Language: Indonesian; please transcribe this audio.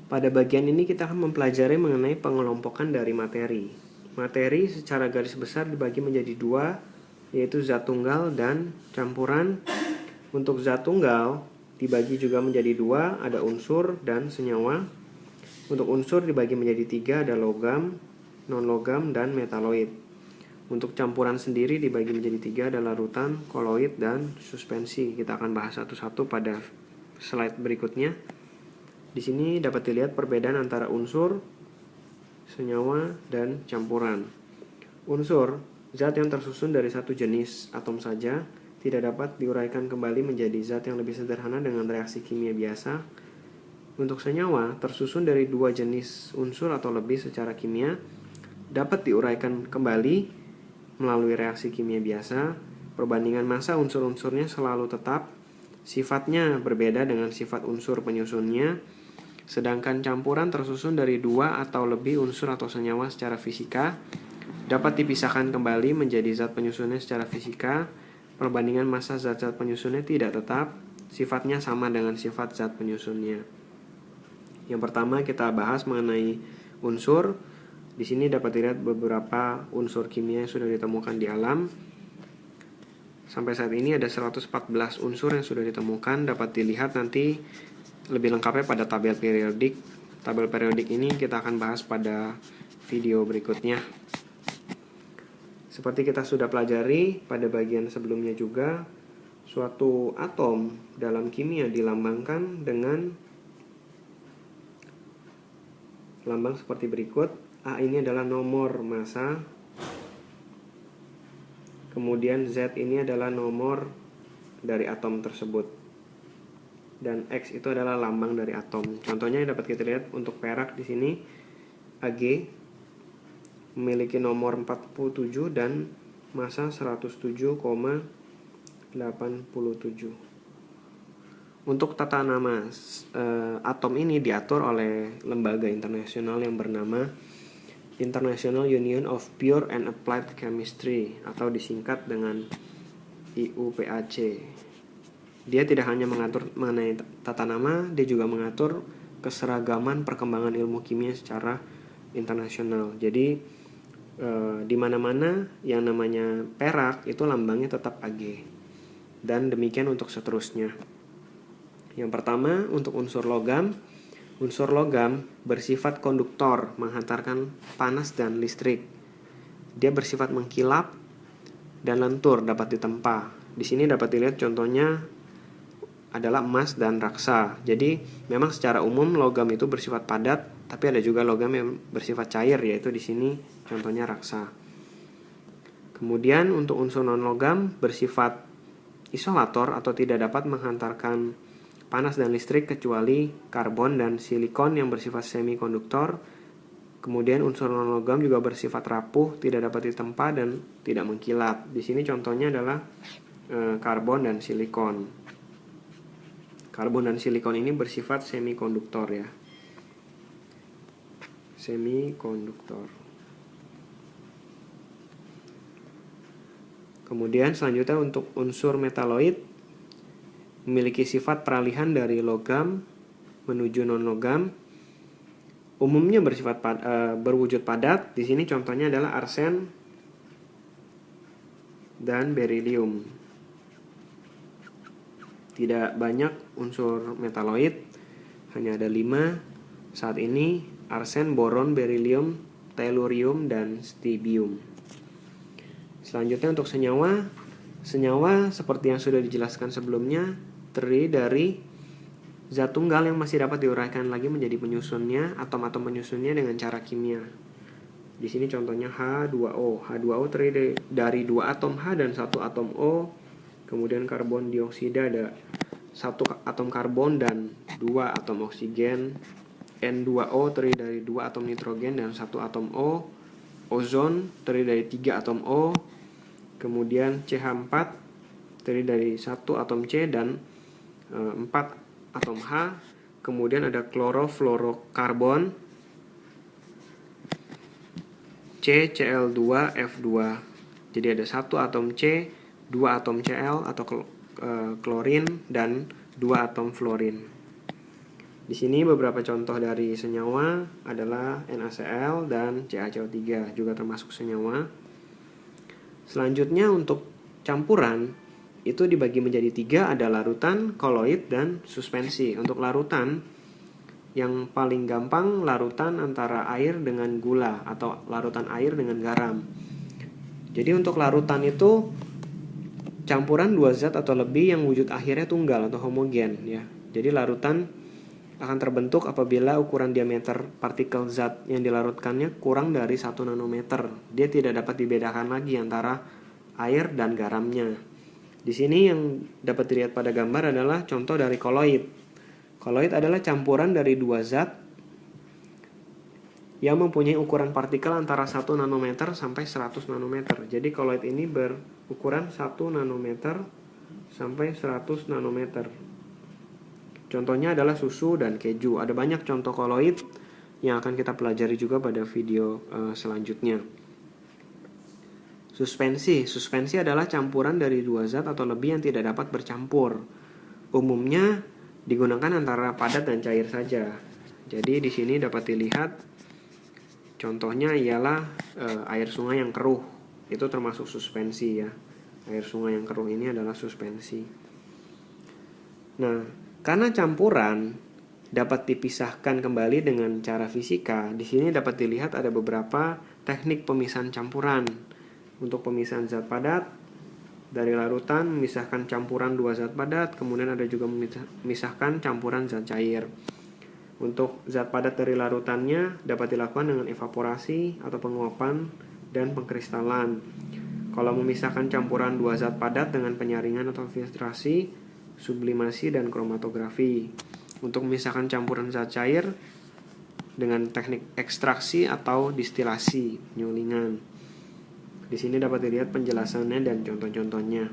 Pada bagian ini kita akan mempelajari mengenai pengelompokan dari materi. Materi secara garis besar dibagi menjadi dua, yaitu zat tunggal dan campuran. Untuk zat tunggal dibagi juga menjadi dua, ada unsur dan senyawa. Untuk unsur dibagi menjadi tiga, ada logam, non-logam, dan metaloid. Untuk campuran sendiri dibagi menjadi tiga, ada larutan, koloid, dan suspensi. Kita akan bahas satu-satu pada slide berikutnya. Di sini dapat dilihat perbedaan antara unsur, senyawa, dan campuran. Unsur, zat yang tersusun dari satu jenis atom saja, tidak dapat diuraikan kembali menjadi zat yang lebih sederhana dengan reaksi kimia biasa. Untuk senyawa, tersusun dari dua jenis unsur atau lebih secara kimia, dapat diuraikan kembali melalui reaksi kimia biasa. Perbandingan massa unsur-unsurnya selalu tetap, sifatnya berbeda dengan sifat unsur penyusunnya. Sedangkan campuran tersusun dari dua atau lebih unsur atau senyawa secara fisika, dapat dipisahkan kembali menjadi zat penyusunnya secara fisika. Perbandingan massa zat-zat penyusunnya tidak tetap, sifatnya sama dengan sifat zat penyusunnya. Yang pertama kita bahas mengenai unsur. Di sini dapat dilihat beberapa unsur kimia yang sudah ditemukan di alam. Sampai saat ini ada 114 unsur yang sudah ditemukan. Dapat dilihat nanti lebih lengkapnya pada tabel periodik. Tabel periodik ini kita akan bahas pada video berikutnya. Seperti kita sudah pelajari pada bagian sebelumnya juga, suatu atom dalam kimia dilambangkan dengan lambang seperti berikut. A ini adalah nomor massa, kemudian Z ini adalah nomor dari atom tersebut, dan X itu adalah lambang dari atom. Contohnya yang dapat kita lihat untuk perak di sini, Ag memiliki nomor 47 dan massa 107,87. Untuk tata nama atom ini diatur oleh lembaga internasional yang bernama International Union of Pure and Applied Chemistry, atau disingkat dengan IUPAC. Dia tidak hanya mengatur mengenai tata nama, dia juga mengatur keseragaman perkembangan ilmu kimia secara internasional. Jadi di mana-mana yang namanya perak itu lambangnya tetap Ag. Dan demikian untuk seterusnya. Yang pertama untuk unsur logam. Unsur logam bersifat konduktor, menghantarkan panas dan listrik. Dia bersifat mengkilap dan lentur, dapat ditempa. Di sini dapat dilihat contohnya adalah emas dan raksa. Jadi memang secara umum logam itu bersifat padat, tapi ada juga logam yang bersifat cair, yaitu di sini contohnya raksa. Kemudian untuk unsur non logam bersifat isolator atau tidak dapat menghantarkan panas dan listrik kecuali karbon dan silikon yang bersifat semikonduktor. Kemudian unsur non-logam juga bersifat rapuh, tidak dapat ditempa dan tidak mengkilap. Di sini contohnya adalah karbon dan silikon. Karbon dan silikon ini bersifat semikonduktor ya. Semikonduktor. Kemudian selanjutnya untuk unsur metaloid, memiliki sifat peralihan dari logam menuju non-logam. Umumnya bersifat berwujud padat. Di sini contohnya adalah arsen dan berilium. Tidak banyak unsur metaloid, hanya ada 5 saat ini: arsen, boron, berilium, tellurium, dan strontium. Selanjutnya untuk senyawa. Senyawa seperti yang sudah dijelaskan sebelumnya terdiri dari zat tunggal yang masih dapat diuraikan lagi menjadi penyusunnya, atom-atom penyusunnya dengan cara kimia. Di sini contohnya H2O. H2O terdiri dari 2 atom H dan 1 atom O. Kemudian karbon dioksida ada 1 atom karbon dan 2 atom oksigen. N2O terdiri dari 2 atom nitrogen dan 1 atom O. Ozon terdiri dari 3 atom O. Kemudian CH4 terdiri dari 1 atom C dan 4 atom H. Kemudian ada klorofluorokarbon CCl2F2. Jadi ada 1 atom C, 2 atom Cl atau klorin, dan 2 atom fluorin. Di sini beberapa contoh dari senyawa adalah NaCl dan CaCO3, juga termasuk senyawa. Selanjutnya untuk campuran itu dibagi menjadi 3, ada larutan, koloid, dan suspensi. Untuk larutan, yang paling gampang larutan antara air dengan gula atau larutan air dengan garam. Jadi untuk larutan itu campuran 2 zat atau lebih yang wujud akhirnya tunggal atau homogen ya. Jadi larutan akan terbentuk apabila ukuran diameter partikel zat yang dilarutkannya kurang dari 1 nanometer. Dia tidak dapat dibedakan lagi antara air dan garamnya. Di sini yang dapat dilihat pada gambar adalah contoh dari koloid. Koloid adalah campuran dari 2 zat yang mempunyai ukuran partikel antara 1 nanometer sampai 100 nanometer. Jadi koloid ini berukuran 1 nanometer sampai 100 nanometer. Contohnya adalah susu dan keju. Ada banyak contoh koloid yang akan kita pelajari juga pada video selanjutnya. Suspensi adalah campuran dari 2 zat atau lebih yang tidak dapat bercampur. Umumnya digunakan antara padat dan cair saja. Jadi di sini dapat dilihat contohnya ialah air sungai yang keruh. Itu termasuk suspensi ya. Air sungai yang keruh ini adalah suspensi. Nah, karena campuran dapat dipisahkan kembali dengan cara fisika, di sini dapat dilihat ada beberapa teknik pemisahan campuran. Untuk pemisahan zat padat dari larutan, memisahkan campuran 2 zat padat, kemudian ada juga memisahkan campuran zat cair. Untuk zat padat dari larutannya dapat dilakukan dengan evaporasi atau penguapan dan pengkristalan. Kalau memisahkan campuran 2 zat padat dengan penyaringan atau filtrasi, sublimasi, dan kromatografi. Untuk memisahkan campuran zat cair dengan teknik ekstraksi atau distilasi, penyulingan. Di sini dapat dilihat penjelasannya dan contoh-contohnya.